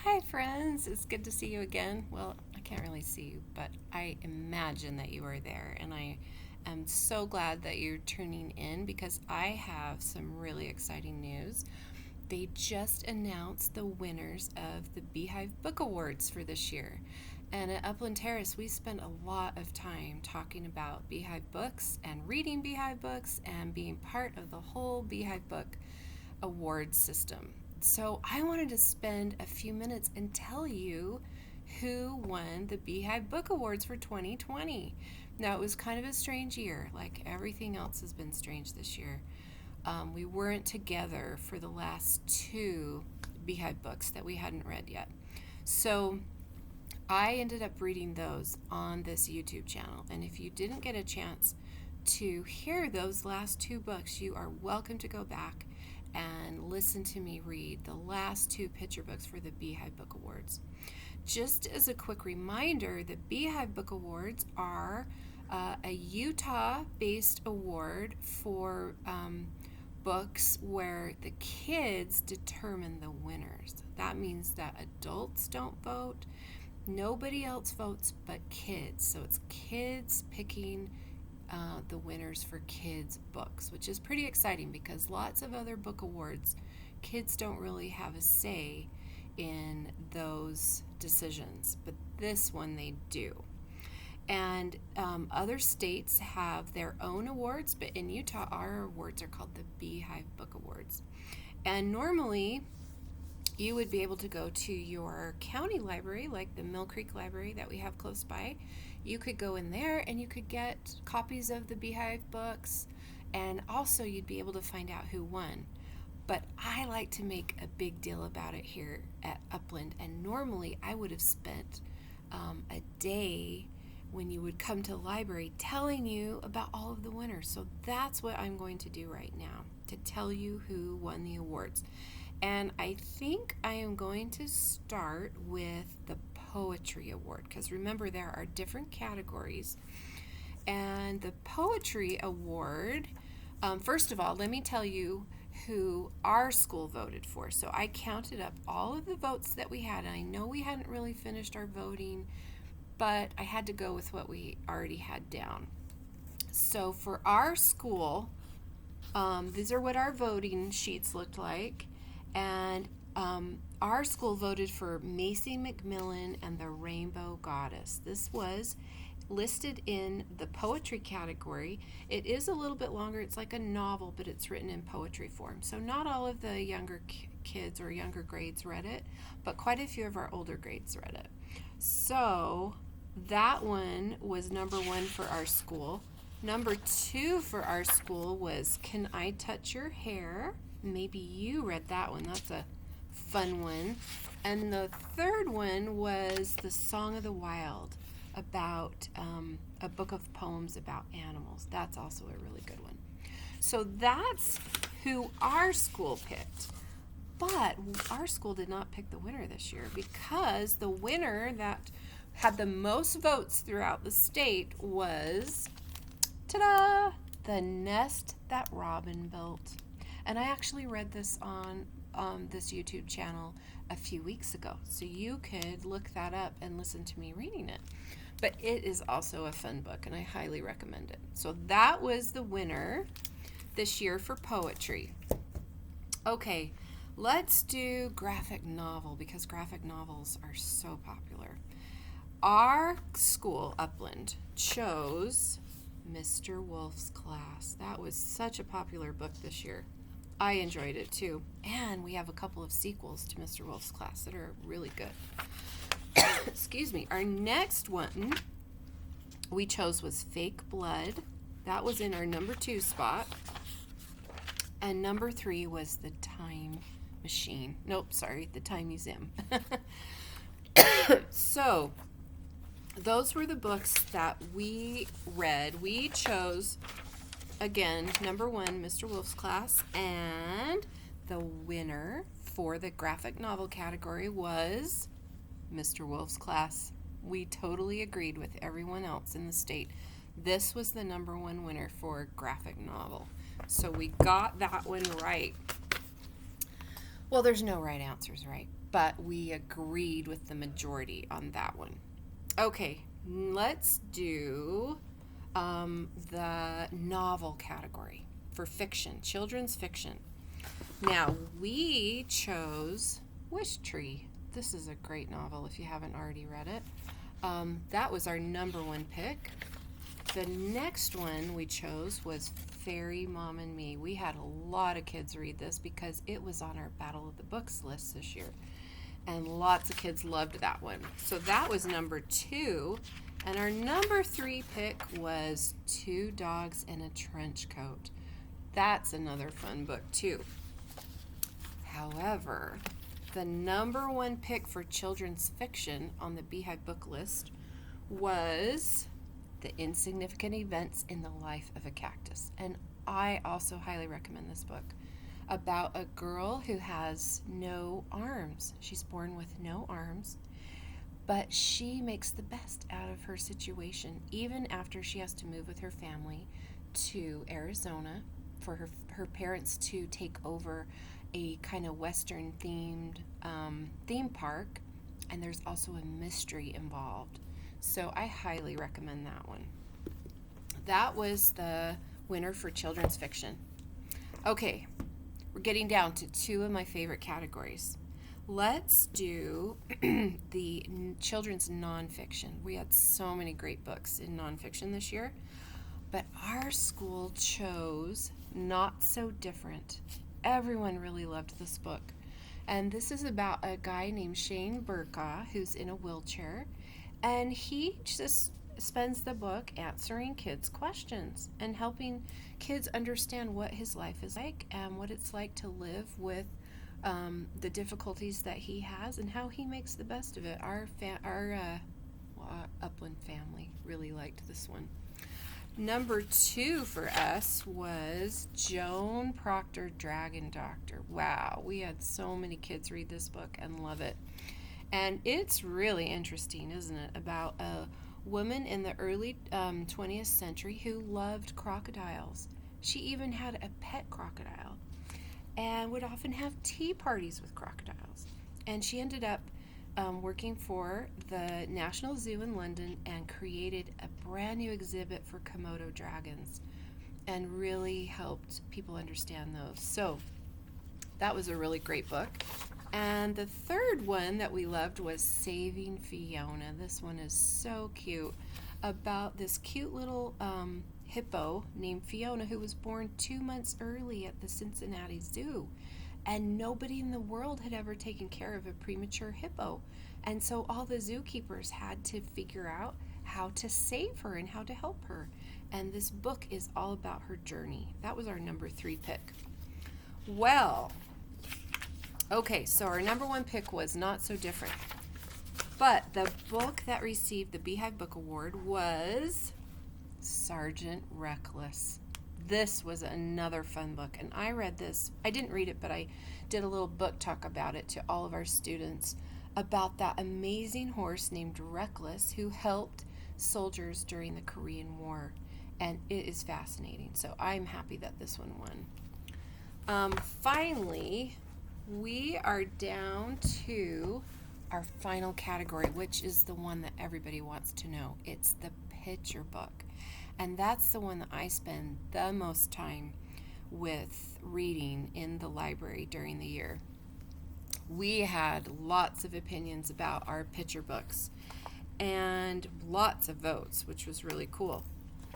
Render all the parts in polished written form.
Hi, friends. It's good to see you again. Well, I can't really see you, but I imagine that you are there, and I am so glad that you're tuning in because I have some really exciting news. They just announced the winners of the Beehive Book Awards for this year. And at Upland Terrace, we spent a lot of time talking about Beehive books and reading Beehive books and being part of the whole Beehive Book award system. So I wanted to spend a few minutes and tell you who won the Beehive Book Awards for 2020. Now, it was kind of a strange year, like everything else has been strange this year. We weren't together for the last two Beehive books that we hadn't read yet. So I ended up reading those on this YouTube channel. And if you didn't get a chance to hear those last two books, you are welcome to go back and listen to me read the last two picture books for the Beehive Book Awards. Just as a quick reminder, the Beehive Book Awards are a Utah-based award for books where the kids determine the winners. That means that adults don't vote. Nobody else votes but kids. So it's kids picking the winners for kids' books, which is pretty exciting because lots of other book awards, kids don't really have a say in those decisions, but this one they do. And other states have their own awards, but in Utah, our awards are called the Beehive Book Awards. And normally, you would be able to go to your county library, like the Mill Creek Library that we have close by. You could go in there and you could get copies of the Beehive books, and also you'd be able to find out who won. But I like to make a big deal about it here at Upland, and normally I would have spent a day when you would come to the library telling you about all of the winners. So that's what I'm going to do right now, to tell you who won the awards. And I think I am going to start with the Poetry Award, because remember, there are different categories. And the Poetry Award, first of all, let me tell you who our school voted for. So I counted up all of the votes that we had, and I know we hadn't really finished our voting, but I had to go with what we already had down. So for our school, these are what our voting sheets looked like. And our school voted for Macy McMillan and the Rainbow Goddess. This was listed in the poetry category. It is a little bit longer. It's like a novel, but it's written in poetry form. So not all of the younger kids or younger grades read it, but quite a few of our older grades read it. So that one was number one for our school. Number two for our school was Can I Touch Your Hair? Maybe you read that one. That's a fun one. And the third one was The Song of the Wild, about a book of poems about animals. That's also a really good one. So that's who our school picked. But our school did not pick the winner this year, because the winner that had the most votes throughout the state was, ta-da, The Nest That Robin Built. And I actually read this on this YouTube channel a few weeks ago, so you could look that up and listen to me reading it. But it is also a fun book, and I highly recommend it. So that was the winner this year for poetry. Okay, let's do graphic novel, because graphic novels are so popular. Our school, Upland, chose Mr. Wolf's Class. That was such a popular book this year. I enjoyed it too. And we have a couple of sequels to Mr. Wolf's Class that are really good. Excuse me. Our next one we chose was Fake Blood. That was in our number 2 spot. And number 3 was The Time Machine. Nope, sorry, The Time Museum. So, those were the books that we read. We chose, again, number 1, Mr. Wolf's Class, and the winner for the graphic novel category was Mr. Wolf's Class. We totally agreed with everyone else in the state. This was the number 1 winner for graphic novel. So we got that one right. Well, there's no right answers, right? but we agreed with the majority on that one. Okay, let's do the novel category for fiction, children's fiction. Now, we chose Wish Tree. This is a great novel if you haven't already read it. That was our number one pick. The next one we chose was Fairy Mom and Me. We had a lot of kids read this because it was on our Battle of the Books list this year. And lots of kids loved that one. So that was number 2. And our number 3 pick was Two Dogs in a Trench Coat. That's another fun book too. However, the number 1 pick for children's fiction on the Beehive Book list was The Insignificant Events in the Life of a Cactus. And I also highly recommend this book, about a girl who has no arms. She's born with no arms, but she makes the best out of her situation, even after she has to move with her family to Arizona for her parents to take over a kind of Western themed theme park, and there's also a mystery involved. So I highly recommend that one. That was the winner for children's fiction. Okay, we're getting down to 2 of my favorite categories. Let's do the children's nonfiction. We had so many great books in nonfiction this year, but our school chose Not So Different. Everyone really loved this book. And this is about a guy named Shane Burka who's in a wheelchair, and he just spends the book answering kids' questions and helping kids understand what his life is like and what it's like to live with the difficulties that he has and how he makes the best of it. Our Upland family really liked this one. Number 2 for us was Joan Proctor, Dragon Doctor. Wow, we had so many kids read this book and love it. And it's really interesting, isn't it, about a woman in the early 20th century who loved crocodiles. She even had a pet crocodile and would often have tea parties with crocodiles. And she ended up working for the National Zoo in London and created a brand new exhibit for Komodo dragons and really helped people understand those. So that was a really great book. And the third one that we loved was Saving Fiona. This one is so cute, about this cute little hippo named Fiona who was born 2 months early at the Cincinnati Zoo. And nobody in the world had ever taken care of a premature hippo. And so all the zookeepers had to figure out how to save her and how to help her. And this book is all about her journey. That was our number 3 pick. Well, okay, so our number 1 pick was Not So Different. But the book that received the Beehive Book Award was Sergeant Reckless. This was another fun book, and I read this. I didn't read it, but I did a little book talk about it to all of our students about that amazing horse named Reckless who helped soldiers during the Korean War, and it is fascinating. So I'm happy that this one won. Finally, we are down to our final category, which is the one that everybody wants to know. It's the picture book. And that's the one that I spend the most time with reading in the library during the year. We had lots of opinions about our picture books and lots of votes, which was really cool.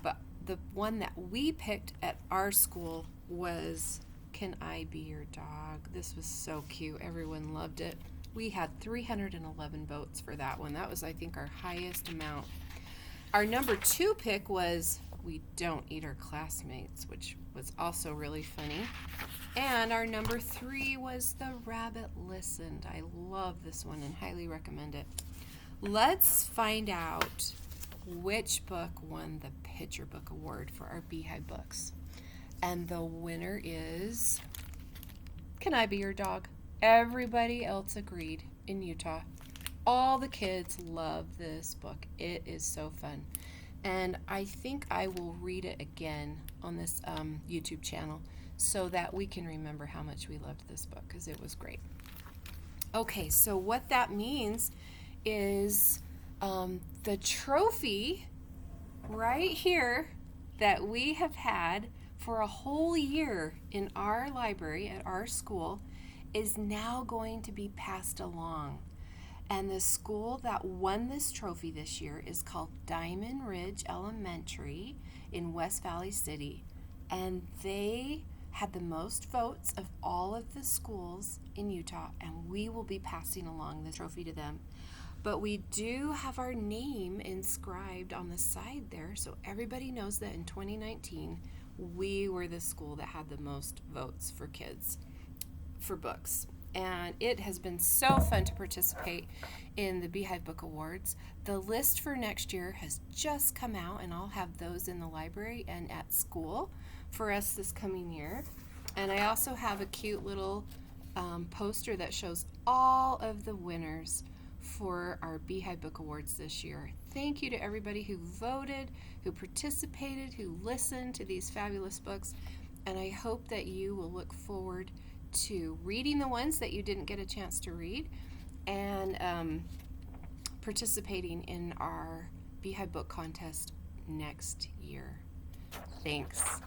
But the one that we picked at our school was Can I Be Your Dog? This was so cute. Everyone loved it. We had 311 votes for that one. That was, I think, our highest amount. Our number 2 pick was We Don't Eat Our Classmates, which was also really funny. And our number 3 was The Rabbit Listened. I love this one and highly recommend it. Let's find out which book won the Picture Book Award for our Beehive books. And the winner is Can I Be Your Dog? Everybody else agreed in Utah. All the kids love this book. It is so fun. And I think I will read it again on this YouTube channel so that we can remember how much we loved this book, because it was great. Okay, so what that means is the trophy right here that we have had for a whole year in our library at our school is now going to be passed along. And the school that won this trophy this year is called Diamond Ridge Elementary in West Valley City. And they had the most votes of all of the schools in Utah, and we will be passing along the trophy to them. But we do have our name inscribed on the side there, so everybody knows that in 2019 we were the school that had the most votes for kids for books. And it has been so fun to participate in the Beehive Book Awards. The list for next year has just come out, and I'll have those in the library and at school for us this coming year. And I also have a cute little poster that shows all of the winners for our Beehive Book Awards this year. Thank you to everybody who voted, who participated, who listened to these fabulous books, and I hope that you will look forward to reading the ones that you didn't get a chance to read and participating in our Beehive Book Contest next year. Thanks.